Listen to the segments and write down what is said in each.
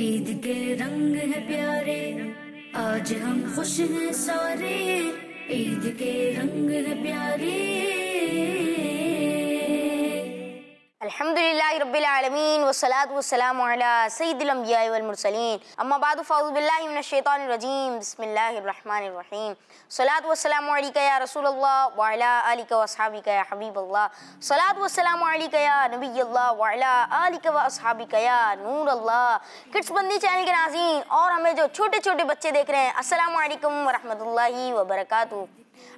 ईद के रंग है प्यारे, आज हम खुश हैं सारे। ईद के रंग है प्यारे। अल्हम्दुलिल्लाहि रब्बिल आलमीन वस्सलातु वस्सलामु अला सय्यिदिल अंबियाइ वल मुरसलीन अम्मा बादु फ़अऊज़ु बिल्लाहि मिनश शैतानिर रजीम बिस्मिल्लाहिर रहमानिर रहीम सलातु वस्सलामु अलैका या रसूलल्लाह व अला आलिका व अस्हाबिका या हबीबल्लाह सलातु वस्सलामु अलैका या नबियल्लाह व अला आलिका व अस्हाबिका या नूरल्लाह। किड्स बंदी चैनल के नाज़रीन और हमें जो छोटे छोटे बच्चे देख रहे हैं, अस्सलामु अलैकुम व रहमतुल्लाहि व बरकातुहू।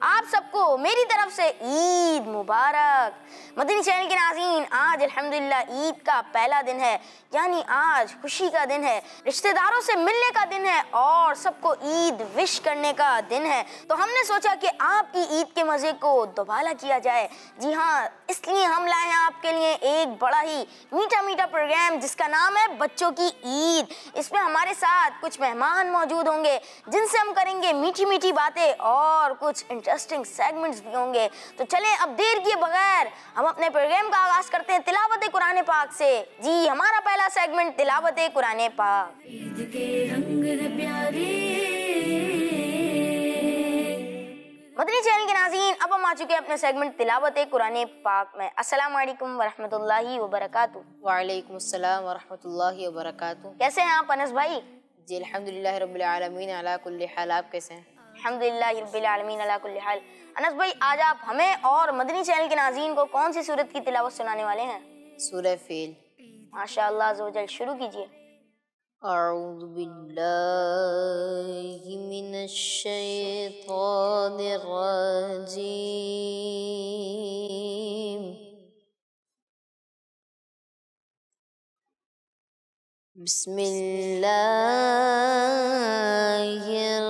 आप सबको मेरी तरफ से ईद मुबारक। मदनी चैनल के नाज़रीन, आज अल्हम्दुलिल्लाह ईद का पहला दिन है, यानी आज खुशी का दिन है, रिश्तेदारों से मिलने का दिन है और सबको ईद विश करने का दिन है। तो हमने सोचा कि आपकी ईद के मज़े को दोबारा किया जाए। जी हाँ, इसलिए हम लाए हैं आपके लिए एक बड़ा ही मीठा मीठा प्रोग्राम जिसका नाम है बच्चों की ईद। इसमें हमारे साथ कुछ मेहमान मौजूद होंगे जिनसे हम करेंगे मीठी मीठी बातें और कुछ इंटरेस्टिंग सेगमेंट्स भी होंगे। तो चलें अब देर किए बगैर हम अपने प्रोग्राम का आगाज करते हैं तिलावत कुरान पाक से। जी, हमारा पहला सेगमेंट तिलावत कुरान पाक। ईद के रंग है प्यारे। मदनी चैनल के नाज़रीन, अब हम आ चुके हैं अपने सेगमेंट तिलावत कुरान पाक में। अस्सलाम वालेकुम व रहमतुल्लाहि व बरकातुहू। वालेकुम अस्सलाम व रहमतुल्लाहि व बरकातुहू। कैसे हैं आप अनस भाई? जी अल्हम्दुलिल्लाह रब्बिल आलमीन अला कुल्ली हाल। आप कैसे हैं? अल्हम्दुलिल्लाह रब्बिल आलमीन अला कुल्ली हाल। अनस भाई, आज आप हमें और मदनी चैनल के नाज़रीन को कौन सी सूरत की तिलावत सुनाने वाले हैं? सूरह फील। माशाअल्लाह, अज़्ज़ व जल, शुरू कीजिए। अऊज़ु बिल्लाहि मिनश शैतानिर रजीम। बिस्मिल्लाहिर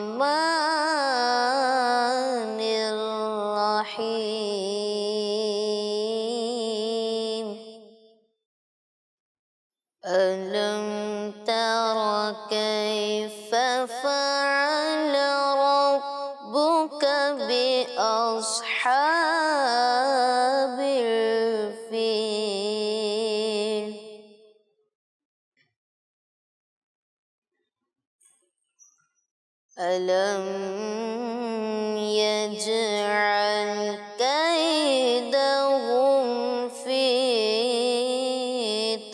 रहमानिर रहीम। अलम तरा कैफ़ फ़अल रब्बुका बिअस्हाबिल फ़ील। अलम यजअल कैदहुम फ़ी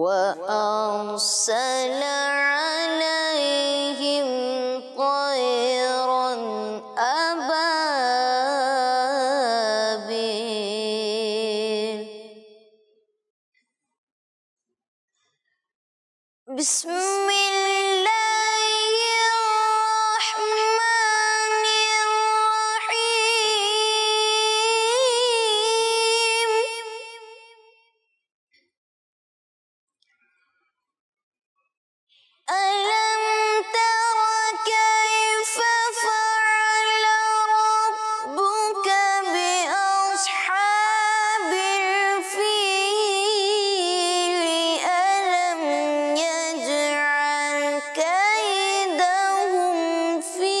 वअरसल अलैहिम तयरन अबाबील। बिस्मिल्लाहिर्रहमानिर्रहीम। अलम तरा कैफ़ फ़अल रब्बुका बिअस्हाबिल फ़ील। अलम यजअल कैदहुम फ़ी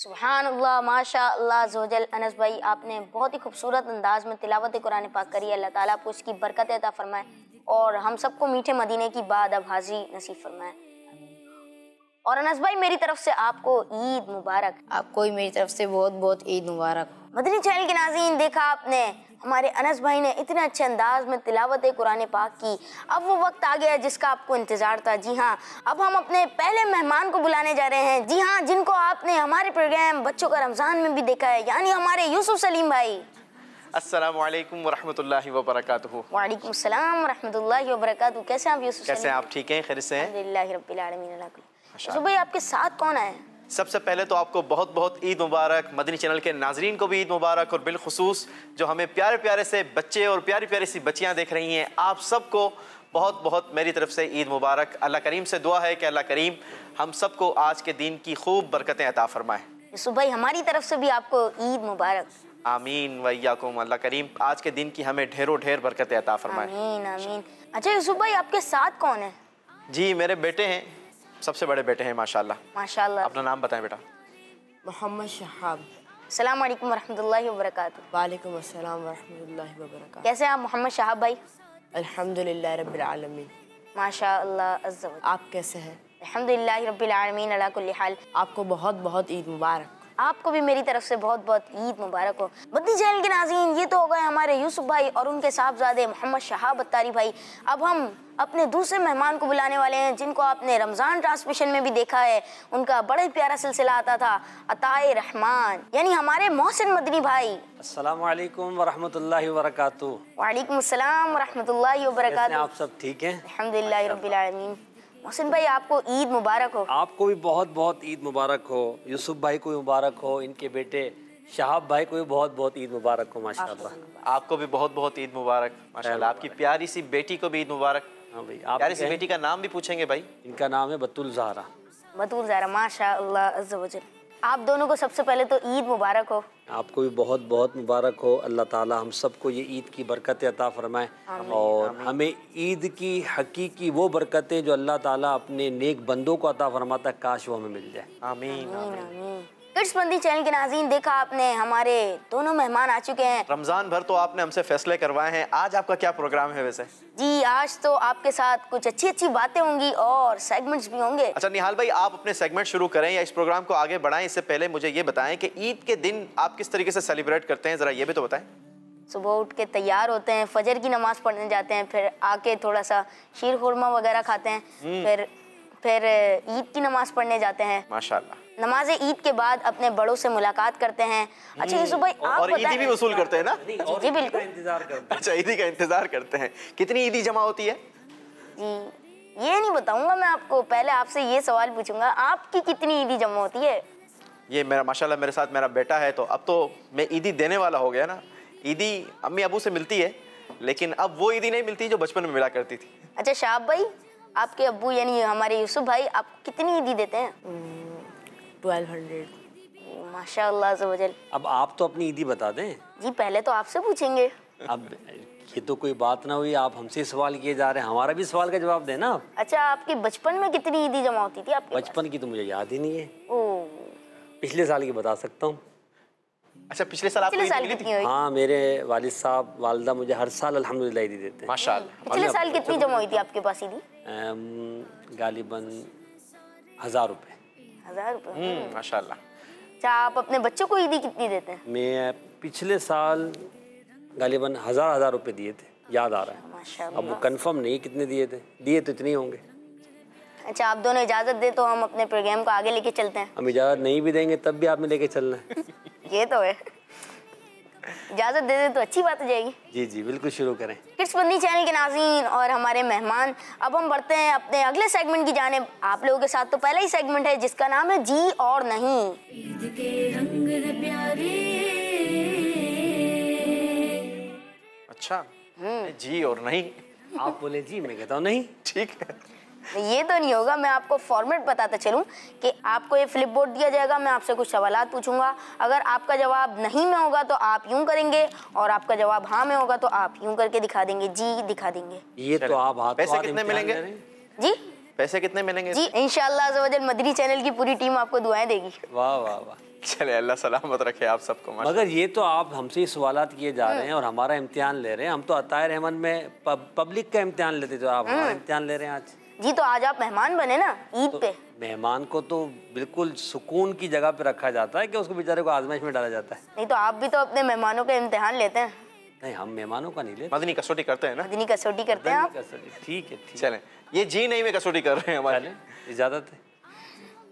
सुभानअल्लाह, माशाअल्लाह ज़ोजल। अनस भाई, आपने बहुत ही खूबसूरत अंदाज में तिलावत कुरान पाक करी। अल्लाह ताला आपको इसकी बरकत अता फरमाए और हम सबको मीठे मदीने की बाद अब हाज़िरी नसीब फरमाए। और अनस भाई, मेरी तरफ से आपको ईद मुबारक। आपको भी मेरी तरफ से बहुत बहुत ईद मुबारक। मदनी चैनल के नाज़रीन, देखा आपने हमारे अनस भाई ने इतने अच्छे अंदाज में तिलावत कुरान पाक की। अब वो वक्त आ गया जिसका आपको इंतज़ार था। जी हाँ, अब हम अपने पहले मेहमान को बुलाने जा रहे हैं। जी हाँ, जिनको आपने हमारे प्रोग्राम बच्चों का रमज़ान में भी देखा है, यानी हमारे यूसुफ सलीम भाई। अस्सलामु अलैकुम वरहमतुल्लाहि वबरकातुहू। वालेकुम सलाम वरहमतुल्लाहि वबरकातुहू। कैसे हैं आप यूसुफ सलीम? कैसे हैं आप? ठीक हैं, खैरियत से हैं? अल्हम्दुलिल्लाहि रब्बिल आलमीन। यूसुफ भाई, आपके साथ कौन है? सबसे पहले तो आपको बहुत बहुत ईद मुबारक। मदनी चैनल के नाजरीन को भी ईद मुबारक और बिलखुसूस जो हमें प्यारे प्यारे से बच्चे और प्यारी प्यारी सी बच्चियां देख रही हैं, आप सबको बहुत बहुत मेरी तरफ से ईद मुबारक। अल्लाह करीम से दुआ है कि अल्लाह करीम हम सबको आज के दिन की खूब बरकतें अता फरमाए। यूसुफ भाई, हमारी तरफ से भी आपको ईद मुबारक। आमीन वैयाकुम। अल्लाह करीम आज के दिन की हमें ढेरों ढेर बरकतें अता फरमाए। आमीन आमीन। अच्छा यूसुफ भाई, आपके साथ कौन है? जी, मेरे बेटे हैं, सबसे बड़े बेटे हैं माशाल्लाह। माशाल्लाह। अपना नाम बताएं बेटा। मोहम्मद शहाब। अस्सलाम वालेकुम वरहमतुल्लाहि वबरकातुहू। वालेकुम अस्सलाम वरहमतुल्लाहि वबरकातुहू। कैसे हैं आप मोहम्मद शहाब भाई? अल्हम्दुलिल्लाह रब्बिल आलमीन। माशाअल्लाह अज़्ज़ा वजल। आप कैसे हैं? अल्हम्दुलिल्लाह रब्बिल आलमीन अला कुल्ली हाल। आपको बहुत बहुत ईद मुबारक। आपको भी मेरी तरफ से बहुत बहुत ईद मुबारक हो। मदनी चैनल के नाज़रीन, ये तो हो गए हमारे यूसुफ भाई और उनके साहबजादे मोहम्मद शहाब अत्तारी भाई। अब हम अपने दूसरे मेहमान को बुलाने वाले हैं, जिनको आपने रमज़ान ट्रांसमिशन में भी देखा है। उनका बड़ा ही प्यारा सिलसिला आता था, अताए रहमान, यानी हमारे मोहसिन मदनी भाई। अस्सलाम वालेकुम वरहमतुल्लाहि वबरकातुहू। वालेकुम अस्सलाम वरहमतुल्लाहि वबरकातुहू। आप सब ठीक हैं? अल्हम्दुलिल्लाह रब्बिल आलमीन। मोहसिन भाई, आपको ईद मुबारक हो। आपको भी बहुत बहुत ईद मुबारक हो। यूसुफ भाई को भी मुबारक हो, इनके बेटे शहाब भाई को भी बहुत बहुत ईद मुबारक हो। माशाल्लाह। आपको भी बहुत बहुत ईद मुबारक माशाल्लाह। आपकी प्यारी सी बेटी को भी ईद मुबारक। हाँ भाई, आप प्यारी सी बेटी का नाम भी पूछेंगे भाई। इनका नाम है बतुल ज़हरा। बतूल ज़हरा, माशाअल्लाह अज़्ज़ा वजल। आप दोनों को सबसे पहले तो ईद मुबारक हो। आपको भी बहुत बहुत मुबारक हो। अल्लाह ताला हम सबको ये ईद की बरकतें अता फरमाए और हमें ईद की हकीकी वो बरकतें जो अल्लाह ताला अपने नेक बंदों को अता फरमाता है, काश वो हमें मिल जाए। आमीन आमीन। किड्स बंदी चैनल के नाज़रीन, देखा आपने हमारे दोनों मेहमान आ चुके हैं। रमज़ान भर तो आपने हमसे फैसले करवाए हैं, आज आपका क्या प्रोग्राम है वैसे? जी, आज तो आपके साथ कुछ अच्छी अच्छी बातें होंगी और सेगमेंट्स भी होंगे। अच्छा निहाल भाई, आप अपने सेगमेंट शुरू करें या इस प्रोग्राम को आगे बढ़ाएं, इससे पहले मुझे ये बताएं कि ईद के दिन आप किस तरीके से सेलिब्रेट करते हैं, ज़रा ये भी तो बताएं। सुबह उठ के तैयार होते हैं, फजर की नमाज़ पढ़ने जाते हैं, फिर आके थोड़ा सा शीर खुरमा वगैरह खाते हैं, फिर ईद की नमाज़ पढ़ने जाते हैं। माशाल्लाह। नमाज ईद के बाद अपने बड़ों से मुलाकात करते हैं। अच्छा यूसुफ भाई, आप और ईदी भी वसूल करते हैं ना? जी बिल्कुल। इंतजार करते अच्छा, ईदी का इंतजार करते हैं। कितनी ईदी जमा होती है? जी, ये नहीं बताऊंगा मैं आपको, पहले आपसे ये सवाल पूछूंगा, आपकी कितनी ईदी जमा होती है? ये मेरा माशाल्लाह मेरे साथ मेरा बेटा है, तो अब तो मैं ईदी देने वाला हो गया ना। ईदी अम्मी अबू से मिलती है, लेकिन अब वो ईदी नहीं मिलती जो बचपन में मिला करती थी। अच्छा शाहब भाई, आपके अब्बू यानी हमारे यूसुफ भाई आपको कितनी ईदी देते हैं? 1200। माशाअल्लाह ज़वजल। अब आप तो अपनी ईदी बता दें। जी, पहले तो आपसे पूछेंगे। अब ये तो कोई बात ना हुई, आप हमसे सवाल किए जा रहे हैं, हमारा भी सवाल का जवाब देना आप। अच्छा, आपके बचपन में कितनी ईदी जमा होती थी आपके बचपन की तो मुझे याद ही नहीं है। ओह, पिछले साल की बता सकता हूँ। अच्छा, पिछले साल आपको पिछले ईदी साल मिली कितनी थी? हुई? हाँ, मेरे वालिद साहब वालिदा मुझे हर साल अल्हम्दुलिल्लाह ईदी देते हैं। माशाल्लाह। पिछले साल कितनी जमा हुई थी आपके पास ईदी? गालिबन 1000 रुपये। 1000 रुपये। माशाल्लाह। अच्छा, आप अपने बच्चों को ईदी कितनी देते हैं? मैं पिछले साल गालिबन 1000 रुपये दिए थे, याद आ रहा है। माशाअल्लाह। अब वो कंफर्म नहीं कितने दिए थे, दिए तो इतने ही होंगे। अच्छा, आप दोनों इजाज़त दे तो हम अपने प्रोग्राम को आगे लेके चलते हैं। हम इजाज़त नहीं भी देंगे तब भी आपने लेके चलना है। ये तो है, इजाज़त दे दे तो अच्छी बात हो जाएगी। जी जी बिल्कुल, शुरू करें। किड्स बंदी चैनल के नाज़रीन और हमारे मेहमान, अब हम बढ़ते हैं अपने अगले सेगमेंट की जानिब। आप लोगों के साथ तो पहला ही सेगमेंट है जिसका नाम है जी और नहीं। ईद के रंग है प्यारे। अच्छा, जी और नहीं? आप बोले जी, मैं कहता हूँ नहीं। ठीक है। ये तो नहीं होगा, मैं आपको फॉर्मेट बताता चलूं कि आपको ये फ्लिप बोर्ड दिया जाएगा, मैं आपसे कुछ सवालात पूछूंगा, अगर आपका जवाब नहीं में होगा तो आप यूं करेंगे और आपका जवाब हाँ में होगा तो आप यूं करके दिखा देंगे, जी दिखा देंगे। ये तो आप हाथ पैसे कितने मिलेंगे? जी पैसे कितने मिलेंगे? जी इंशाअल्लाह अज़्ज़ा वजल मदनी चैनल की पूरी टीम आपको दुआएं देगी। वाह वाह वाह। चले अल्लाह सलामत रखे आप सबको। मगर ये तो आप हमसे ही सवालात किए जा रहे हैं और हमारा इम्तिहान ले रहे हैं। हम तो अताए रहमान में पब्लिक का इम्तिहान लेते थे, आप हमारा इम्तिहान ले रहे हैं आज। जी तो आज आप मेहमान बने ना ईद पे। मेहमान को तो बिल्कुल सुकून की जगह पे रखा जाता है कि उसको बेचारे को आजमाइश में डाला जाता है। नहीं तो आप भी तो अपने मेहमानों का इम्तिहान लेते हैं। नहीं, हम मेहमानों का नहीं लेते, मदनी कसौटी करते हैं ना। मदनी कसौटी करते हैं आप। ठीक है, ठीक। चलें, ये जी नहीं में कसौटी कर रहे हैं हमारे। इजाजत है।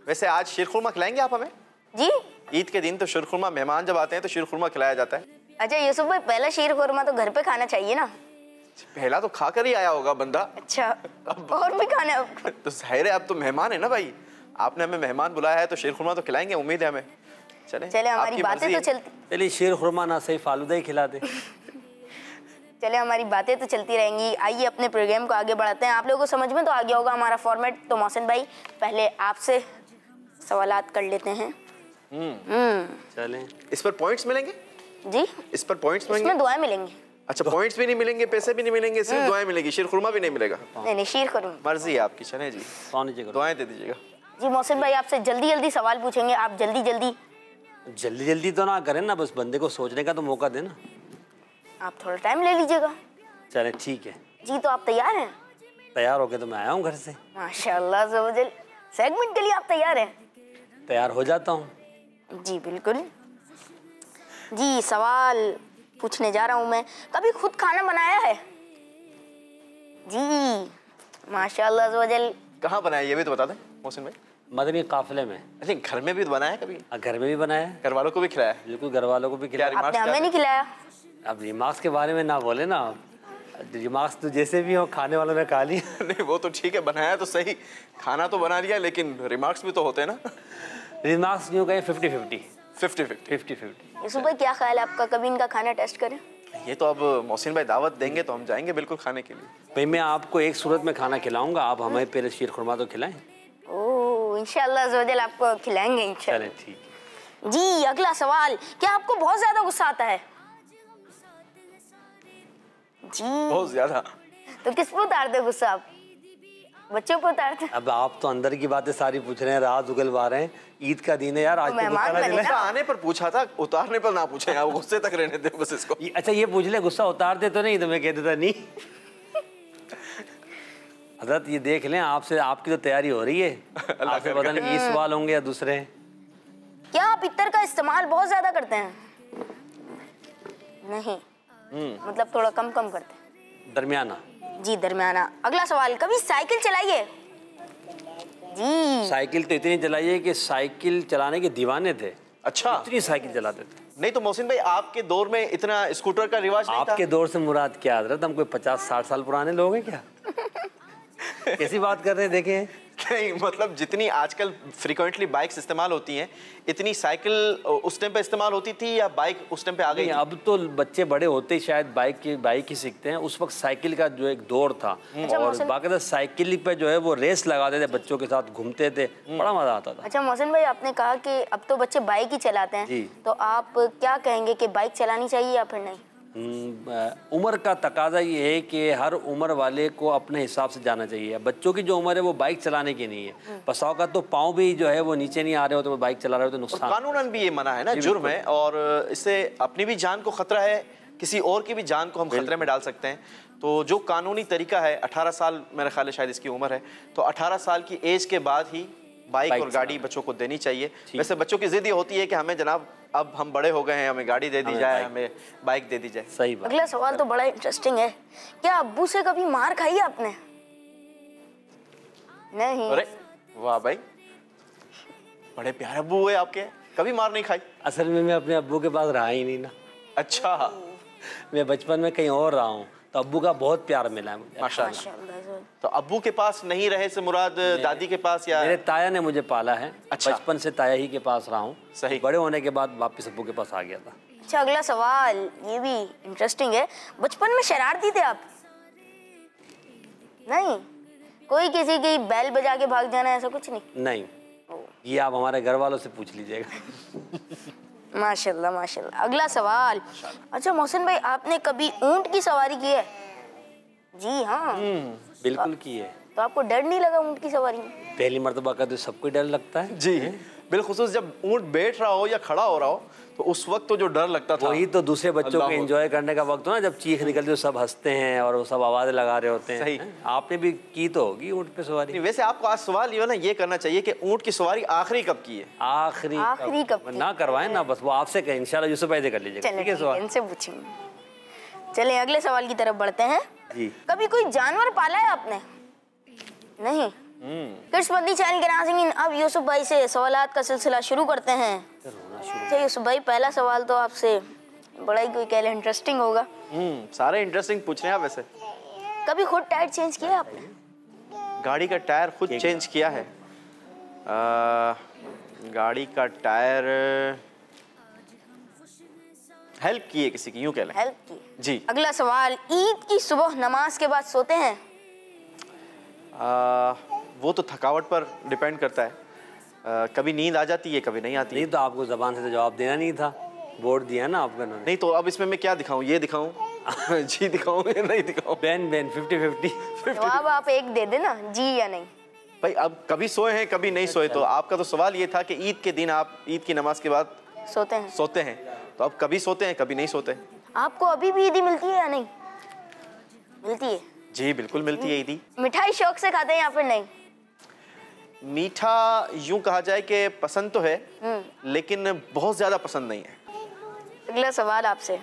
वैसे आज शीरखुरमा खिलाएंगे आप हमें? जी ईद के दिन तो शीरखुरमा, मेहमान जब आते हैं तो शीरखुरमा खिलाया जाता है। अच्छा यूसुफ भाई, पहला शीर खुरमा तो घर पे खाना चाहिए ना। पहला तो खा कर ही आया होगा बंदा। अच्छा, और भी खाना है आपको? तो जाहिर है, अब तो मेहमान है ना भाई, आपने हमें मेहमान बुलाया है तो शीरखुरमा तो खिलाएंगे, उम्मीद है हमें। चले हमारी बातें तो चलती, चलिए शीर खुरमा ना सही फालूदा ही खिला दे। चले हमारी बातें तो चलती रहेंगी। आइए अपने प्रोग्राम को आगे बढ़ाते हैं। आप लोगों को समझ में तो आ गया होगा हमारा फॉर्मेट। तो मोहसिन भाई पहले आपसे सवालात कर लेते हैं। चलें। इस पर पॉइंट्स मिलेंगे? जी इस पर पॉइंट्स मिलेंगे? इसमें दुआएं मिलेंगी। अच्छा, पॉइंट्स भी नहीं मिलेंगे, पैसे भी नहीं मिलेंगे, सिर्फ दुआएं मिलेगी, शीरखुरमा भी नहीं मिलेगा? नहीं शीर खुरमा मर्जी है आपकी। चले जी, दुआएं दे दीजिएगा। जी मोहसिन भाई आपसे जल्दी जल्दी सवाल पूछेंगे, आप जल्दी जल्दी जल्दी जल्दी तो ना करें ना, बस बंदे को सोचने का तो मौका देना। आप थोड़ा टाइम ले लीजिएगा। चलें ठीक है। जी तो आप तैयार हैं? तैयार होके तो मैं आया हूँ घर से। माशाल्लाह ज़वजल, सेगमेंट के लिए आप तैयार हैं? तैयार हो जाता हूँ। जी बिल्कुल। जी सवाल पूछने जा रहा हूँ मैं, कभी खुद खाना बनाया है? जी माशाल्लाह ज़वजल। कहाँ बनाया ये भी तो बता दें मोहसिन भाई। मदनी काफिले में। अच्छा, घर में भी तो बनाया कभी? घर में भी बनाया है, घर वालों को भी खिलाया? बिल्कुल घर वालों को भी खिलाया। आपने हमें नहीं खिलाया? अब रिमार्क्स के बारे में ना बोले ना, रिमार्क्स तो जैसे भी हो खाने वालों ने खा लिया। नहीं वो तो ठीक है, बनाया तो सही, खाना तो बना लिया, लेकिन रिमार्क्स भी तो होते हैं ना। रिमार्क्स यूँ कहें 50-50। 50-50। यूसुफ भाई क्या ख्याल है आपका, कभी इनका खाना टेस्ट करें? ये तो अब मोहसिन भाई दावत देंगे तो हम जाएंगे बिल्कुल खाने के लिए। भाई मैं आपको एक सूरत में खाना खिलाऊंगा, आप हमें पहले शीर खुरमा तो खिलाएं। ओह इंशाल्लाह ज़वजल आपको खिलाएंगे इंशाल्लाह। चलें ठीक है। जी अगला सवाल, क्या आपको बहुत ज्यादा गुस्सा आता है? जी बहुत ज्यादा। तो किस पे उतारते हो गुस्सा आप? बच्चों पे उतारते हैं? अब आप तो अंदर की बातें सारी पूछ रहे हैं, राज उगलवा रहे हैं। ईद का दिन है यार, आज तो मेहमान गुस्सा ना बने दिलाएं। ना। आने पर पूछा था, उतारने पर ना पूछे, आप गुस्से तक रहने दे बस इसको। अच्छा ये पूछ ले, गुस्सा उतारते तो नहीं? तो मैं कह देता नहीं। हजरत ये देख लें, आपसे आपकी तो तैयारी हो रही है, आपसे पता नहीं ये सवाल होंगे या दूसरे हैं। क्या आप इत्तर का इस्तेमाल बहुत ज्यादा करते हैं? नहीं मतलब थोड़ा कम कम करते हैं। दरमियाना। जी दरमियाना। अगला सवाल, कभी साइकिल चलाई है? जी साइकिल तो इतनी चलाई है कि साइकिल चलाने के दीवाने थे। अच्छा, इतनी साइकिल चलाते थे। नहीं तो मोहसिन भाई आपके दौर में इतना स्कूटर का रिवाज नहीं था? आपके दौर से मुराद क्या हजरत? हम कोई 50-60 साल पुराने लोग हैं क्या? कैसी बात कर रहे हैं, देखें। नहीं मतलब जितनी आजकल फ्रीक्वेंटली बाइक्स इस्तेमाल होती हैं, इतनी साइकिल उस टाइम पे इस्तेमाल होती थी या बाइक उस टाइम पे आ गई थी? अब तो बच्चे बड़े होते ही शायद बाइक ही सीखते हैं। उस वक्त साइकिल का जो एक दौर था और बाकायदा साइकिल पे जो है वो रेस लगाते थे, बच्चों के साथ घूमते थे, बड़ा मजा आता था। अच्छा मोहसिन भाई, आपने कहा कि अब तो बच्चे बाइक ही चलाते हैं जी। तो आप क्या कहेंगे कि बाइक चलानी चाहिए या फिर नहीं? उम्र का तकाजा ये है कि हर उम्र वाले को अपने हिसाब से जाना चाहिए। बच्चों की जो उम्र है वो बाइक चलाने की नहीं है। बसाओ का तो पाँव भी जो है वो नीचे नहीं आ रहे हो तो वो बाइक चला रहे हो तो नुकसान। कानूनन भी ये मना है ना, जुर्म है, और इससे अपनी भी जान को खतरा है, किसी और की भी जान को हम खतरे में डाल सकते हैं। तो जो कानूनी तरीका है, 18 साल मेरा ख्याल है शायद इसकी उम्र है, तो 18 साल की एज के बाद ही बाइक और गाड़ी बच्चों को देनी चाहिए। वैसे बच्चों की जिद ये होती है कि हमें जनाब अब हम बड़े हो गए हैं, हमें गाड़ी दे दी जाए, हमें बाइक दे दी जाए। सही बात। अगला सवाल तो बड़ा इंटरेस्टिंग है, क्या अब्बू से कभी मार खाई है आपने? नहीं। अरे वाह भाई, बड़े प्यारे अब्बू हुए आपके, कभी मार नहीं खाई? असल में मैं अपने अब्बू के पास रहा ही नहीं ना। अच्छा, मैं बचपन में कहीं और रहा हूँ तो अब्बू का बहुत प्यार मिला है मुझे। माशाल्लाह। तो अब्बू के पास नहीं रहे से मुराद दादी के पास या? मेरे ताया ने मुझे पाला है। अच्छा। बचपन से ताया ही के पास रहा हूँ। सही। बड़े होने के बाद वापस अब्बू के पास आ गया था। अच्छा अगला सवाल, ये भी इंटरेस्टिंग है, बचपन में शरारती थे आप? नहीं, कोई किसी की बैल बजा के भाग जाना ऐसा कुछ नहीं? नहीं, ये आप हमारे घर वालों से पूछ लीजिएगा। माशाल्लाह माशाल्लाह। अगला सवाल, अच्छा मोहसिन भाई आपने कभी ऊंट की सवारी की है? जी हाँ। बिल्कुल की है। तो आपको डर नहीं लगा ऊंट की सवारी में? पहली मर्तबा का तो सबको डर लगता है जी। बिलखुसूस जब ऊँट बैठ रहा हो या खड़ा हो रहा हो तो उस वक्त तो जो डर लगता था, वही तो दूसरे बच्चों अल्लाह को एंजॉय करने का वक्त हो ना, जब चीख निकलती है सब हंसते हैं और वो सब आवाज़ें लगा रहे होते हैं। सही। आपने भी की तो होगी ऊँट पे सवारी। नहीं, वैसे आपको आज सवाल ये ना ये करना चाहिए कि ऊँट की सवारी आखिरी कब की है? आखिरी कब की? ना करवाएं ना, बस वो आपसे कहें, इंशाल्लाह यूसुफ भाई से कर लीजिएगा। चलिए ठीक है ठीक है, सवाल इनसे पूछेंगे। चलिए अगले सवाल की तरफ बढ़ते हैं। जी। कभी कोई जानवर पाला है आपने? नहीं। किड्स बंदी चैनल के नाज़रीन, अब यूसुफ भाई से सवालात का सिलसिला शुरू करते हैं। अच्छा यूसुफ भाई, पहला सवाल तो आपसे बड़ा ही कोई कह ले इंटरेस्टिंग होगा। सारे इंटरेस्टिंग पूछ रहे हैं आप। वैसे कभी खुद टायर चेंज किया आपने? गाड़ी का टायर खुद चेंज किया है? गाड़ी का टायर हेल्प की है किसी की, यूं कह लें। हेल्प की जी। अगला सवाल, ईद की सुबह नमाज के बाद सोते हैं? वो तो थकावट पर डिपेंड करता है, कभी नींद आ जाती है कभी नहीं आती है। नहीं तो आपको जबान से तो जवाब देना नहीं था, बोर्ड दिया ना आपका उन्होंने। नहीं तो अब इसमें मैं क्या दिखाऊं, ये दिखाऊं जी दिखाऊं या नहीं दिखाऊं? बैन 50-50। जवाब आप एक दे देना, जी या नहीं। भाई अब कभी सोए हैं कभी नहीं सोए, तो आपका तो सवाल ये था कि ईद के दिन आप ईद की नमाज के बाद सोते हैं। सोते हैं, तो अब कभी सोते हैं कभी नहीं सोते। आपको अभी भी ईदी मिलती है या नहीं? मिलती है। जी बिल्कुल मिलती है ईदी। मिठाई शौक से खाते हैं या फिर नहीं? मीठा यूं कहा जाए कि पसंद तो है लेकिन बहुत ज्यादा पसंद नहीं है। अगला सवाल आपसे,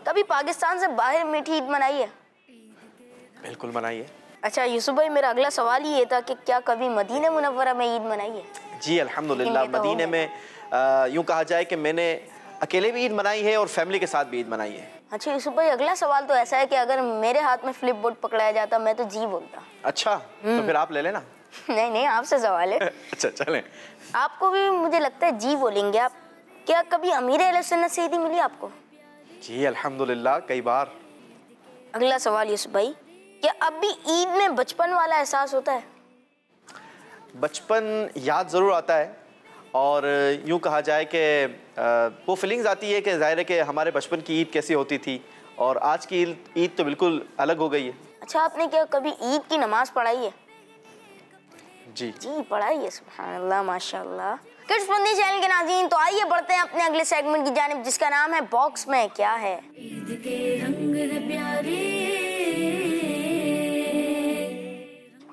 कभी पाकिस्तान से बाहर मीठी ईद मनाई है? बिल्कुल मनाइए। अच्छा यूसुफ भाई, मेरा अगला सवाल ये था कि क्या कभी मदीने मुनव्वरा में ईद मनाई है? जी अल्हम्दुलिल्लाह, मदीने में यूं कहा जाए कि मैंने अकेले भी ईद मनाई है और फैमिली के साथ भी ईद मनाई है। अच्छा यूसुफ भाई, अगला सवाल तो ऐसा है कि अगर मेरे हाथ में फ्लिप बोर्ड पकड़ाया जाता मैं तो जी बोलता। अच्छा तो फिर आप ले लेना। नहीं नहीं, आपसे सवाल है। अच्छा चलें। आपको भी मुझे लगता है जी बोलेंगे आप। क्या कभी अमीर अहले सुन्नत से ईदी मिली आपको? जी अल्हम्दुलिल्लाह, कई बार। अगला सवाल यूसुफ भाई, क्या अब भी ईद में बचपन वाला एहसास होता है? बचपन याद ज़रूर आता है और यूं कहा जाए कि वो फीलिंग्स आती है कि ज़ाहिर है कि हमारे बचपन की ईद कैसी होती थी और आज की ईद तो बिल्कुल अलग हो गई है। अच्छा, आपने क्या कभी ईद की नमाज पढ़ाई है? जी जी पढ़ाई है, सुभान अल्लाह माशाअल्लाह। किड्स बंदी चैनल के नाज़रीन, तो आइए बढ़ते हैं अपने अगले सेगमेंट की जानिब, जिसका नाम है बॉक्स में क्या है। ईद के रंग है प्यारे।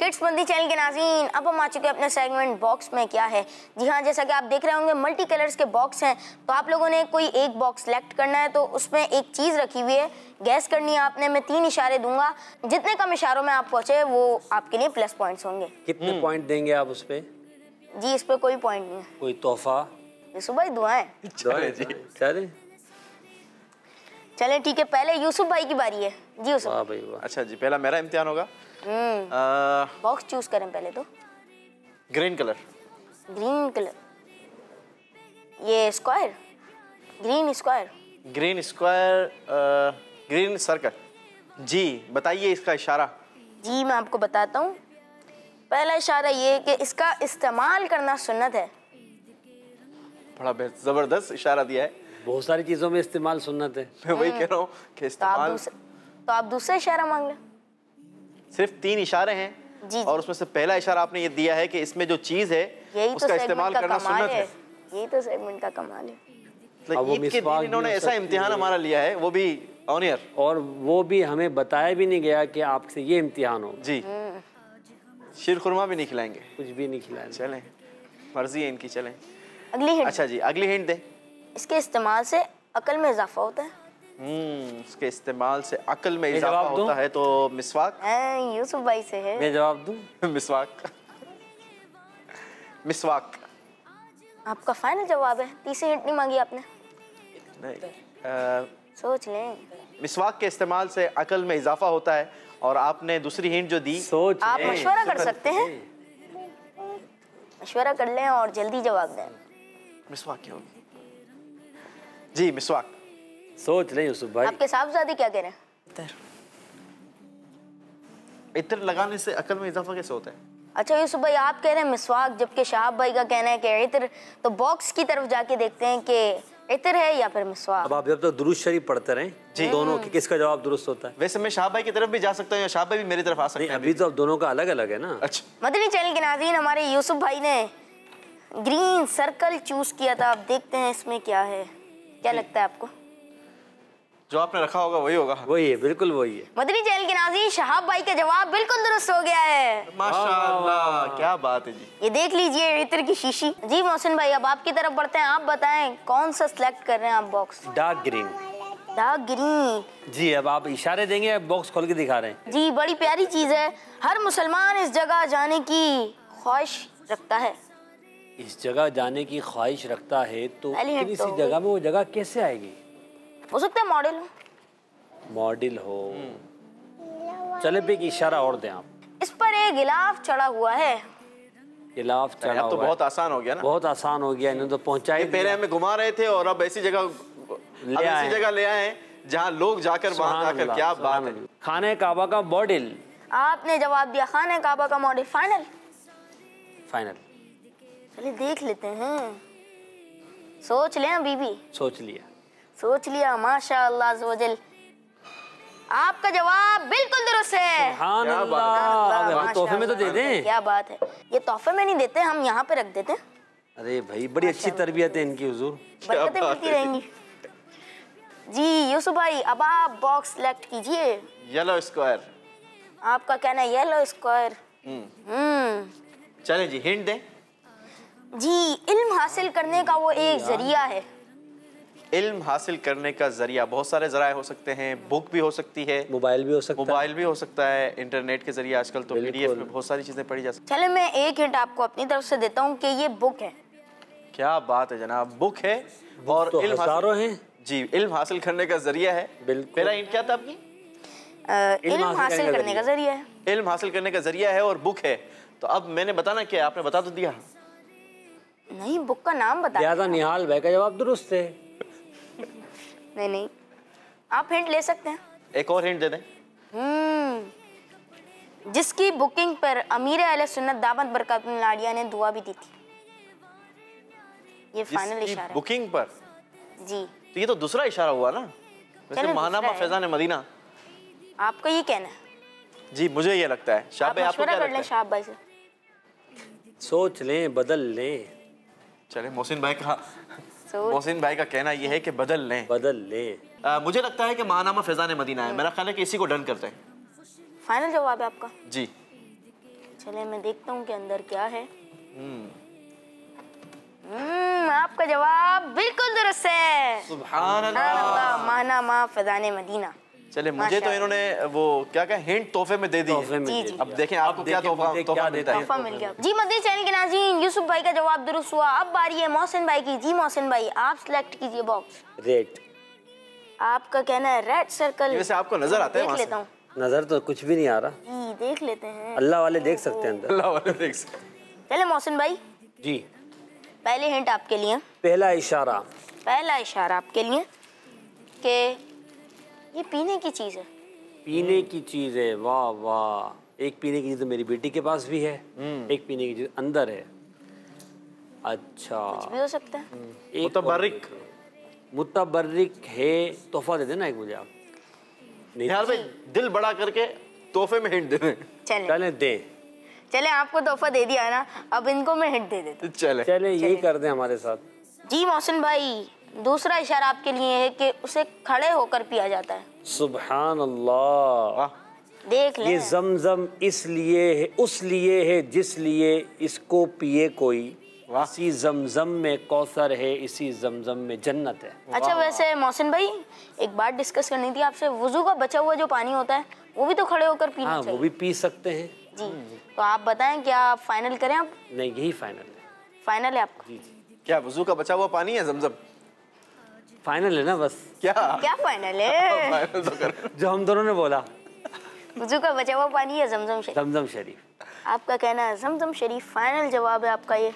किड्स बंदी चैनल के नाज़रीन, अब हम आ चुके हैं अपने सेगमेंट बॉक्स में क्या है। जी हाँ, जैसा कि आप देख रहे होंगे मल्टी कलर्स के बॉक्स हैं, तो आप लोगों ने कोई एक बॉक्स सेलेक्ट करना है, तो उसमें एक चीज़ रखी हुई है, गैस करनी है आपने। मैं 3 इशारे दूंगा, जितने कम इशारों में आप पहुँचे वो आपके लिए प्लस पॉइंट्स होंगे। कितने पॉइंट देंगे आप उस पे? जी इस पर कोई पॉइंट नहीं है, कोई तोहफा? ये सुबह ही दुआएं। चले चले ठीक है, पहले यूसुफ भाई की बारी है। जी यूसुफ। वाह भाई वाह। अच्छा जी, पहला मेरा इम्तिहान होगा। बॉक्स चूज करें पहले तो। Green colour. ग्रीन कलर, ये square, green square. Green square, green circle. जी बताइए इसका इशारा। जी मैं आपको बताता हूँ। पहला इशारा ये है कि इसका इस्तेमाल करना सुन्नत है। बड़ा ज़बरदस्त इशारा दिया है। बहुत सारी चीज़ों में इस्तेमाल सुन्नत है। मैं वही कह रहा हूँ कि इस्तेमाल। तो आप दूसरा इशारा मांग लें। सिर्फ 3 इशारे हैं जी। और उसमें से पहला इशारा आपने ये दिया है कि इसमें जो चीज़ है यही उसका तो इस्तेमाल सेगमेंट का करना कमाल सुन्नत है, है। यही तो सेगमेंट का कमाल है। अब मतलब वो ईद के मिसवाक दिन भी इन्होंने हो ऐसा सकती इम्तिहान है। हमारा लिया है, वो भी ऑन ईयर। और वो भी हमें बताया भी नहीं गया कि आपसे ये इम्तिहान हो। जी शीर खुरमा भी नहीं खिलाएंगे, कुछ भी नहीं खिलाया। चलें मर्जी है इनकी, चलें। अगली हिंट। अच्छा जी अगली हिंट दें। इसके इस्तेमाल से अकल में इजाफा होता है। उसके इस्तेमाल से अकल में मैं इजाफा जवाब दूं? होता है तो मिसवाक। यूसुफ भाई से है। मैं जवाब दूं? मिसवाक। मिसवाक आपका फाइनल जवाब है? तीसरी हिंट नहीं मांगी आपने? नहीं, सोच लें। मिसवाक के इस्तेमाल से अकल में इजाफा होता है और आपने दूसरी हिंट जो दी। सोच आप लें। मशवरा कर सकते हैं, मशवरा कर लें और जल्दी जवाब दें। मिसवाक क्यों? जी मिसवाक। सोच लें यूसुफ भाई। आपके साहबजादे क्या कह रहे हैं? इत्र लगाने से अकल में इजाफा कैसे होता है? अच्छा यूसुफ भाई, आप कह रहे हैं मिसवाक, जबकि शहाब भाई का कहना है कि इत्र। तो बॉक्स की तरफ जाके देखते हैं कि इत्र है या फिर मिसवाक। अब आप जब तक दुरूद शरीफ पढ़ते रहें जी। दोनों की किसका जवाब दुरुस्त होता है। वैसे मैं शाह भाई की तरफ भी जा सकता हूँ या शाह भाई भी मेरी तरफ आ सकते नहीं हैं? अभी तो अब दोनों का अलग अलग है ना। अच्छा मदनी चैनल के नाज़रीन, हमारे यूसुफ भाई ने ग्रीन सर्कल चूज किया था। अब देखते हैं इसमें क्या है, क्या लगता है आपको? जो आपने रखा होगा वही होगा। वही है, बिल्कुल वही है। मदनी चैनल के नाज़रीन, शहाब भाई का जवाब बिल्कुल दुरुस्त हो गया है। माशाअल्लाह, क्या बात है जी। ये देख लीजिए इत्र की शीशी। जी मोहसिन भाई, अब आपकी तरफ बढ़ते हैं। आप बताएं कौन सा सिलेक्ट कर रहे हैं आप box? Dark green. Dark green. जी, अब आप इशारे देंगे, बॉक्स खोल के दिखा रहे हैं। जी, बड़ी प्यारी चीज है। हर मुसलमान इस जगह जाने की ख्वाहिश रखता है। इस जगह जाने की ख्वाहिश रखता है तो पहली हिंट किसी तो जगह में वो जगह कैसे आएगी? हो सकता है मॉडल हो। मॉडल हो। चले पे एक इशारा और दें आप। इस पर एक गिलाफ चढ़ा हुआ है। गिलाफ चढ़ा अब तो हुआ है। बहुत आसान हो गया ना। बहुत आसान हो गया, इन्होंने तो पहुंचा ही पहले हमें घुमा रहे थे और अब ऐसी जगह ले आए हैं जहाँ लोग जाकर वहां जाकर। क्या बात है। खाने काबा का मॉडल। आपने जवाब दिया खाने काबा का मॉडल। फाइनल? फाइनल। चलिए देख लेते हैं। सोच लें अभी भी। सोच लिया। सोच लिया। माशाअल्लाह अज़्ज़वजल, आपका जवाब बिल्कुल दुरुस्त है। सुभान क्या अल्लाह। अब हमें तोहफे में तो दे दें। क्या बात है। ये तोहफे में नहीं देते, हम यहाँ पे रख देते हैं। अरे भाई, बड़ी अच्छी तरबियत है इनकी हुजूर। बरकतें मिलती रहेंगी। जी यूसुफ भाई, अब आप बॉक्स सेलेक्ट कीजिए। Yellow square. आपका कहना है येलो स्क्वायर। चले जी, हिंट दें। जी, इल्म हासिल करने का वो एक जरिया है। इल्म हासिल करने का जरिया बहुत सारे जराए हो सकते हैं। बुक भी हो सकती है, मोबाइल भी हो सकता है। मोबाइल भी हो सकता है, इंटरनेट के जरिए आजकल तो पीडीएफ में बहुत सारी चीजें पढ़ी जा सकती चले मैं एक हिंट आपको अपनी तरफ से देता हूँ कि ये बुक है। हैं। क्या बात है जनाब, बुक है और तो इल्म हजारों हैं। जी, इल्म हासिल करने का जरिया है। बिल्कुल। पहला हिंट क्या था आपकी? इल्म हासिल करने का जरिया है। इल्म हासिल करने का जरिया है और बुक है। तो अब मैंने बताना क्या, आपने बता तो दिया। नहीं, बुक का नाम बता। लिहाजा निहाल भाई का जवाब दुरुस्त है। नहीं, आप हिंट ले सकते हैं। एक और हिंट दे दें। जिसकी बुकिंग पर अमीर अहले सुन्नत दामत बरकातुहू लाड़िया ने दुआ भी दी थी। ये फाइनल जिसकी इशारा है। बुकिंग पर। जी, तो ये तो दूसरा इशारा हुआ ना। वैसे चलो, महानामा दूसरा है। फैजान मदीना। आपका ये कहना है। जी, मुझे ये लगता है। शाह आप भाई, आपको मशवरा क्या कर लें लगता है? शाह भाई से। सोच लें, बदल लें। चले, मोहसिन भाई का सोच। मोहसिन भाई का कहना ये है कि बदल लें। बदल लें। मुझे लगता है कि महानामा फैजान मदीना है। मेरा ख्याल है कि इसी को डन करते हैं। फाइनल जवाब है आपका? जी। चले मैं देखता हूँ कि अंदर क्या है। आपका जवाब बिल्कुल दुरुस्त है। सुभान अल्लाह। महानामा फैजान मदीना। चले, मुझे तो इन्होंने वो क्या क्या हिंट तोहफे में दे दी तोहफे में जी, दे जी। दिया। अब देखें आपको क्या देखें मुझे तोहफा क्या मिलता है। तोहफा मिल गया। जी, मदनी चैनल के नाज़रीन, यूसुफ भाई का जवाब दुरुस्त हुआ। अब बारी है मोहसिन भाई की। जी मोहसिन भाई, आप सिलेक्ट कीजिए बॉक्स। रेड। आपका कहना है रेड सर्कल। वैसे आपको नजर आता है देख वहाँ से? लेता हूँ। नजर तो कुछ भी नहीं आ रहा। जी, देख लेते हैं। अल्लाह वाले देख सकते हैं अंदर। अल्लाह वाले देख सकते। चले मोहसिन भाई, जी। पहले हिंट आपके लिए। पहला इशारा। पहला इशारा आपके लिए कि ये पीने की चीज़ है। पीने की चीज है। वाह वाह। एक पीने की चीज तो मेरी बेटी के पास भी है। एक पीने की चीज अंदर है। अच्छा, कुछ भी हो सकता है। एक मुतबर्रिक। मुतबर्रिक है। तोहफा दे देना एक मुझे आप। नहीं, यार भाई, दिल बड़ा करके तोहफे में हिंट दे दें। चले चले दे। चले, आपको तोहफा दे दिया है ना, अब इनको मैं हिंट दे देती चले। चले यही कर दे हमारे साथ। हूँ। जी मोहसिन भाई, दूसरा इशारा आपके लिए है कि उसे खड़े होकर पिया जाता है। सुभान अल्लाह। वाह। देख ये लें। जमजम इसलिए है, उस लिए है जिस लिए इसको पिए कोई। वाह। इसी जमजम में कौसर है, इसी जमजम में जन्नत है। अच्छा, वैसे मोहसिन भाई, एक बात डिस्कस करनी थी आपसे। वुजू का बचा हुआ जो पानी होता है वो भी तो खड़े होकर पीना हाँ, वो चाहिए। भी पी सकते हैं। जी, तो आप बताएं, क्या आप फाइनल करें? आप नहीं, यही फाइनल है। फाइनल है आपका? क्या वजू का बचा हुआ पानी है जमजम? फाइनल है ना बस। क्या क्या फाइनल है? फाइनल तो कर। जो हम दोनों ने बोला। वुजू का बचा हुआ पानी है जमजम शरीफ। जमजम शरीफ। आपका कहना है जमजम शरीफ। फाइनल जवाब है आपका ये।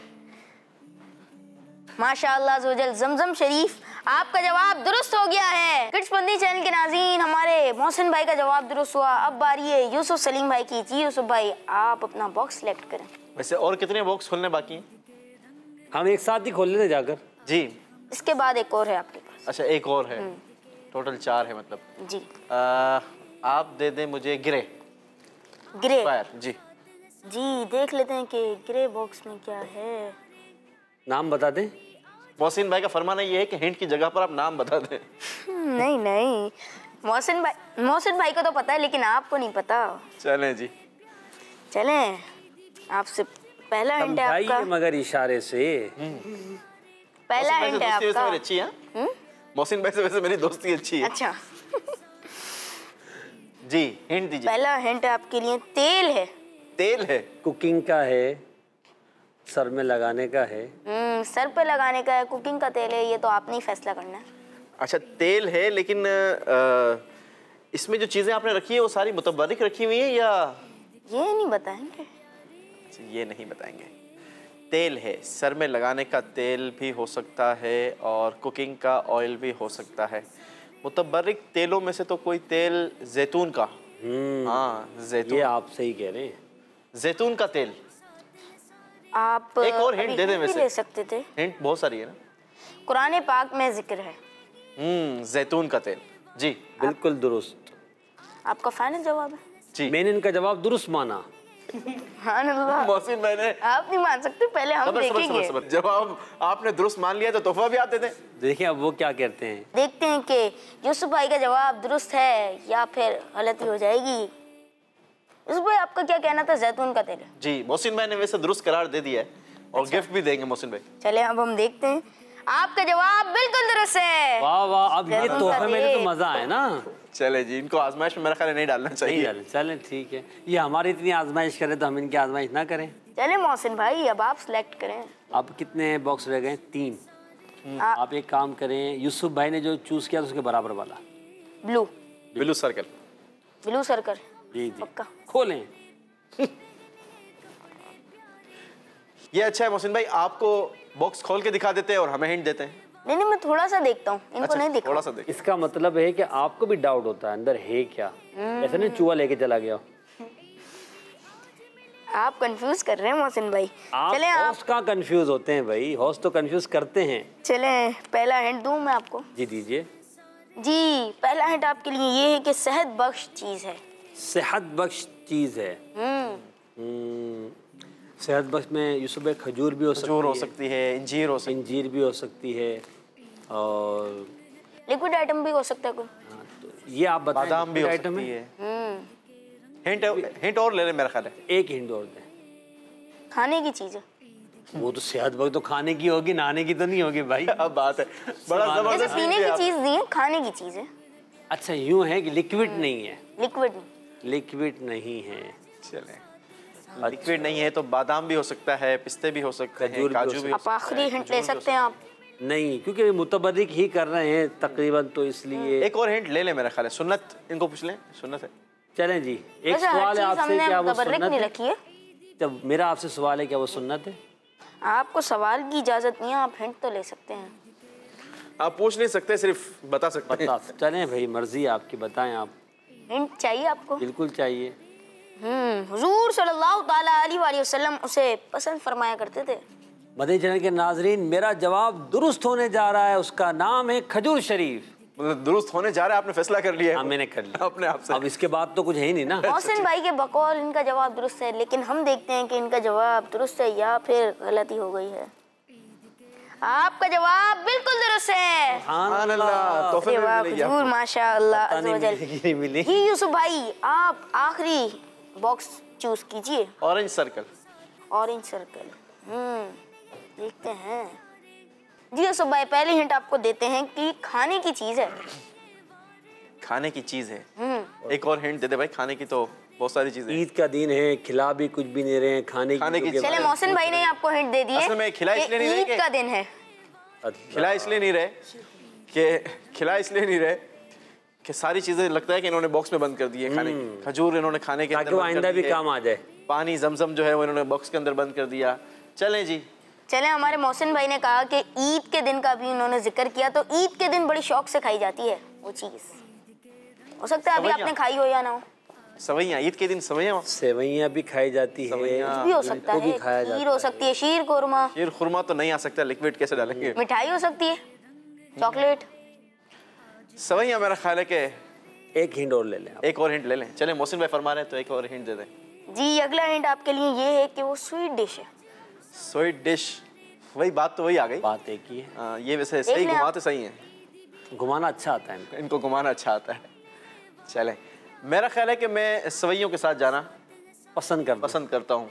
माशाअल्लाह ज़ोजल, जमजम शरीफ। आपका जवाब दुरुस्त हो गया है। किड्स बंदी चैनल के नाज़रीन, हमारे मोहसिन भाई का जवाब दुरुस्त हुआ। अब बारी है यूसुफ सलीम भाई की। जी यूसुफ भाई, आप अपना बॉक्स सेलेक्ट करें। वैसे और कितने बॉक्स खोलने बाकी हैं? हम एक साथ ही खोल लेते जाकर। जी। इसके बाद एक और है आपके पास। अच्छा, एक और है। टोटल 4 है मतलब। जी, आप दे दें मुझे ग्रे ग्रे। फायर। जी। जी, देख लेते हैं कि ग्रे बॉक्स में क्या है। नाम बता दें? मोहसिन भाई का फरमाना ये है कि हिंट की जगह पर आप नाम बता दें। नहीं नहीं, मोहसिन भाई को तो पता है, लेकिन आपको नहीं पता। चलें जी, चलें, आपसे पहला हिंट है आपका। समझाइए मगर इशारे से। पहला हिंट है दोस्ती वैसे आपका। मेरी अच्छी है। मोहसिन भाई से वैसे मेरी दोस्ती अच्छी है। अच्छा, जी हिंट दीजिए। पहला हिंट आपके लिए तेल है। तेल है। कुकिंग का है, सर में लगाने का है। सर पे लगाने का है, कुकिंग का तेल है, ये तो आपने ही फैसला करना है। अच्छा तेल है, लेकिन इसमें जो चीजें आपने रखी है वो सारी मुतबर्रिक रखी हुई है या? ये नहीं बताएंगे। अच्छा, ये नहीं बताएंगे। तेल है, सर में लगाने का तेल भी हो सकता है और कुकिंग का ऑयल भी हो सकता है। मुतबर्रिक तेलों में से तो कोई तेल जैतून का। हाँ जैतून। ये आप सही कह रहे हैं। जैतून का तेल। आप एक और हिंट अभी दे दें भी वैसे। ले सकते थे। हिंट बहुत सारी है ना। कुरान पाक में जिक्र है। जैतून का तेल। जी बिल्कुल दुरुस्त। आपका फाइनल जवाब है? जी। मैंने इनका जवाब दुरुस्त माना। सुभान अल्लाह। मोहसिन भाई ने आप नहीं मान सकते, पहले हम देखेंगे। सबर। जब आपने दुरुस्त मान लिया तो तोहफा भी आप देते हैं। देखिए अब वो क्या कहते हैं। देखते हैं कि यूसुफ भाई का जवाब दुरुस्त है या फिर गलती हो जाएगी। यूसुफ भाई आपका क्या कहना था? जैतून का तेल है। जी मोहसिन भाई ने वैसे दुरुस्त करार दे दिया है और गिफ्ट भी देंगे मोहसिन भाई। चले अब हम देखते हैं। आपका जवाब बिल्कुल दुरुस्त है। वाह वाह, अब ये जैतून का तोहफे में तो तेल। मजा है ना। चले जी, इनको आजमाइश में मेरा ख्याल है नहीं डालना नहीं चाहिए। डालें, चलें ठीक है। ये हमारी इतनी आजमाइश करे तो हम इनकी आजमाइश ना करें। चले मोहसिन भाई, अब आप सिलेक्ट करें। अब कितने बॉक्स रह गए? 3। आप एक काम करें, यूसुफ भाई ने जो चूज किया उसके बराबर वाला। Blue. Blue circle. Blue circle. जी जी, पक्का। खोलें। ये अच्छा है मोहसिन भाई, आपको बॉक्स खोल के दिखा देते हैं और हमें हिंट देते हैं। नहीं नहीं, मैं थोड़ा सा देखता हूँ, इनको अच्छा, नहीं दिखा। थोड़ा सा देख। इसका मतलब है कि आपको भी डाउट होता है अंदर है क्या। ऐसा नहीं चूहा लेके चला गया। आप कंफ्यूज कर रहे हैं मोहसिन भाई। आप चले आप, होस्ट का कंफ्यूज होते हैं भाई, होस्ट तो कंफ्यूज करते हैं। चले पहला हिंट दूं मैं आपको? जी दीजिए। जी, पहला हिंट आपके लिए ये है कि सेहत बख्श चीज है। सेहत बख्श चीज है। सेहत बख्श में यूसुफ भाई खजूर भी हो सकती है, खजूर हो सकती है, इंजीर हो सकती इंजीर भी हो सकती है और लिक्विड आइटम भी हो सकता है कोई। हाँ, तो ये आप है, बताएं। बादाम भी हो आइटम सकती है। है। हिंट और ले रहे मेरा ख्याल है। एक हिंट और दें। खाने की चीज है। वो तो सेहत बख्श तो खाने की होगी, नहाने की तो नहीं होगी भाई। अब बात है, बड़ा सुभान जैसे जबरदस्त पीने hint है की आप। चीज दी है, खाने की चीज है। अच्छा यूं है कि लिक्विड नहीं है। लिक्विड नहीं। लिक्विड नहीं है। चले, लिक्विड नहीं है तो बादाम भी हो सकता है, पिस्ते भी हो सकते हैं, खजूर भी हो काजू भी हो आप सकता है। आखिरी हिंट ले सकते हैं आप। नहीं, क्योंकि मुतबर्रिक ही कर रहे हैं तकरीबन, तो इसलिए एक और हिंट ले ले मेरा ख्याल है। सुन्नत इनको पूछ लें, सुन्नत है। चलें जी। एक वैसे हर सवाल है चीज आपसे, हमने क्या वो मुतबर्रिक सुन्नत नहीं है? रखी है। जब मेरा आपसे सवाल है क्या वो सुन्नत है? आपको सवाल की इजाजत नहीं है, आप हिंट तो ले सकते हैं। आप पूछ नहीं सकते, सिर्फ बता सकते हैं। बता चलें भाई, मर्जी आपकी, बताएं आप। हिंट चाहिए आपको? बिल्कुल चाहिए। हुजूर सल्लल्लाहु ताला अलैहि वसल्लम उसे पसंद फरमाया करते थे। मदनी चैनल के नाजरीन, मेरा जवाब दुरुस्त होने जा रहा है। उसका नाम है खजूर शरीफ। मतलब दुरुस्त होने जा रहा है, आपने फैसला कर लिया है। हाँ मैंने कर लिया अपने आप से। अब इसके बाद तो कुछ है ही नहीं ना। मोहसिन भाई के बकौल इनका जवाब दुरुस्त है, लेकिन हम देखते हैं कि इनका जवाब दुरुस्त है या फिर गलती हो गई है। आपका जवाब बिल्कुल दुरुस्त है। सुभान अल्लाह, तोहफे अरे में वाह, मिलेगी हुजूर आपको। माशाअल्लाह पता नहीं अज़्ज़ वजल। मिलेगी नहीं मिलेगी। जी यूसुफ भाई, आप आखिरी बॉक्स चूज कीजिए। Orange circle. Orange circle. देखते हैं। जी यूसुफ भाई, पहले हिंट आपको देते हैं कि खाने की चीज है। खाने की चीज है। एक और हिंट दे दे भाई, खाने की तो बहुत सारी चीजें हैं। ईद का दिन है, खिला भी कुछ भी नहीं रहे, खाने खाने की की चले मोहसिन भाई ने आपको हिंट दे दी है। असल में खिला इसलिए नहीं रहे ईद कि- का दिन है। खिला इसलिए नहीं रहे कि सारी चीजें लगता है कि इन्होंने बॉक्स में बंद कर दी है खाने की। खजूर इन्होंने खाने के ताकि अंदर वो बंद आइंदा कर भी दी है। काम आ जाए। पानी जमजम जो है वो इन्होंने बॉक्स के अंदर बंद कर दिया। चलें जी, चले, हमारे मोहसिन भाई ने कहा कि ईद के दिन का भी उन्होंने जिक्र किया, तो ईद के दिन बड़ी शौक से खाई जाती है वो चीज। हो सकता है अभी सवैयां। आपने खाई हो या ना हो। सवैयां, ईद के दिन सवैयां, सेवैयां भी खाई जाती है, सवैयां। भी हो सकता इनको भी है, खाया खीर जाता हो सकती है, शीर कोरमा, शीर खुरमा तो नहीं आ सकता, लिक्विड कैसे डालेंगे। मिठाई हो सकती है, चॉकलेट। सवैयां मेरा ख्याल है कि एक हिंट और ले लें आप। एक और हिंट ले लें। चलें, मोहसिन भाई फरमा रहे हैं तो एक और हिंट दे दें। जी, अगला हिंट आपके लिए ये है कि वो स्वीट डिश है। Sweet dish. वही बात तो वही आ गई। बात एक ही है। ये वैसे सही घुमाते सही है, घुमाना अच्छा आता है इनको घुमाना अच्छा आता है। चले, मेरा ख्याल है कि मैं सवैयों के साथ जाना पसंद करता हूँ,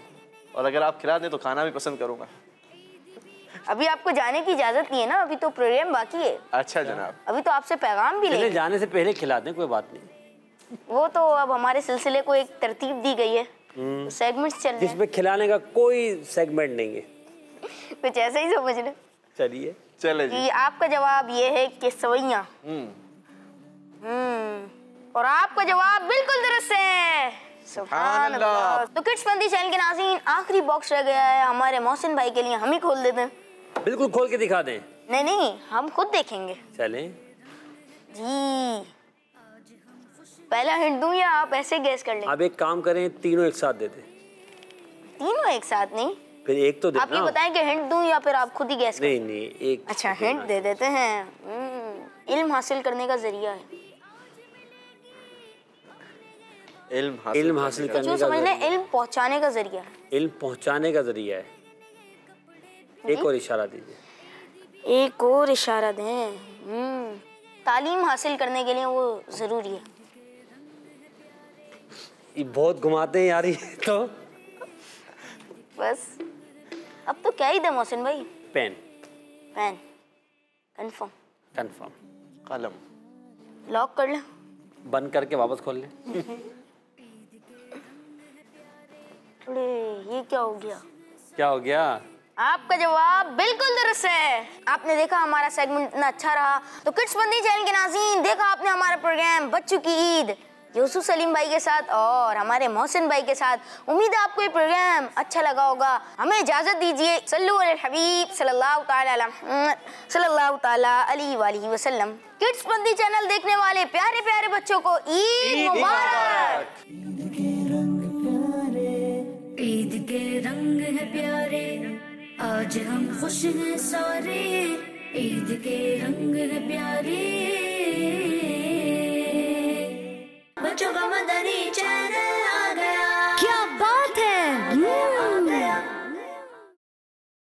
और अगर आप खिला दें तो खाना भी पसंद करूँगा। अभी आपको जाने की इजाजत नहीं है ना, अभी तो प्रोग्राम बाकी है। अच्छा जनाब, अभी तो आपसे पैगाम भी लेंगे। जाने से पहले खिला दें, कोई बात नहीं। वो तो अब हमारे सिलसिले को एक तरतीब दी गई है, सेगमेंट्स चल रहे हैं जिसमें खिलाने का कोई सेगमेंट नहीं है। कुछ ऐसा ही समझ लो। चलिए चले जी। कि आपका जवाब ये है कि सवैयां। और आपका जवाब बिल्कुल दुरुस्त है। सुभान अल्लाह। तो किड्स पंथी चैनल के नाज़रीन, आखिरी बॉक्स रह गया है हमारे मोहसिन भाई के लिए, हम ही खोल देते हैं। बिल्कुल खोल के दिखा दें। नहीं, हम खुद देखेंगे। चलें जी, पहला हिंट दूं या आप ऐसे गैस कर लें? अब एक काम करें, तीनों एक साथ दे दें। तीनों एक साथ नहीं, फिर एक तो आप ये बताएं कि हिंट दूं या फिर आप खुद ही गैस करें? नहीं एक। अच्छा, हिंट दे देते हैं। इल्म हासिल करने का जरिया है। इल्म हासिल करने का समझ लें, इल्म पहुंचाने का जरिया है। इल्म पहुंचाने का जरिया है। एक और इशारा दीजिए। एक और इशारा दें। तालीम हासिल करने के लिए वो जरूरी है। ये बहुत घुमाते हैं यार ये तो। बस अब तो क्या ही दे मोहसिन भाई? पेन। कंफर्म। कलम। लॉक कर लें? बंद करके वापस खोल लें। अरे ये क्या हो गया? क्या हो गया? आपका जवाब बिल्कुल दुरुस्त है। आपने देखा हमारा सेगमेंट इतना अच्छा रहा। तो किड्स पंथी चैनल के नाज़रीन, देखा आपने हमारा प्रोग्राम बच्चों की ईद यूसुफ सलीम भाई के साथ और हमारे मोहसिन भाई के साथ। उम्मीद है आपको ये प्रोग्राम अच्छा लगा होगा। हमें इजाज़त दीजिए। सल्लु अलल हबीब सल्लल्लाहु ताला अलैहि वसल्लम। किड्स पंथी चैनल देखने वाले प्यारे प्यारे बच्चों को ईद मुबारक। ईद के रंग है प्यारे, आज हम खुश हैं सारे। ईद के रंग है प्यारे, बच्चों का मदनी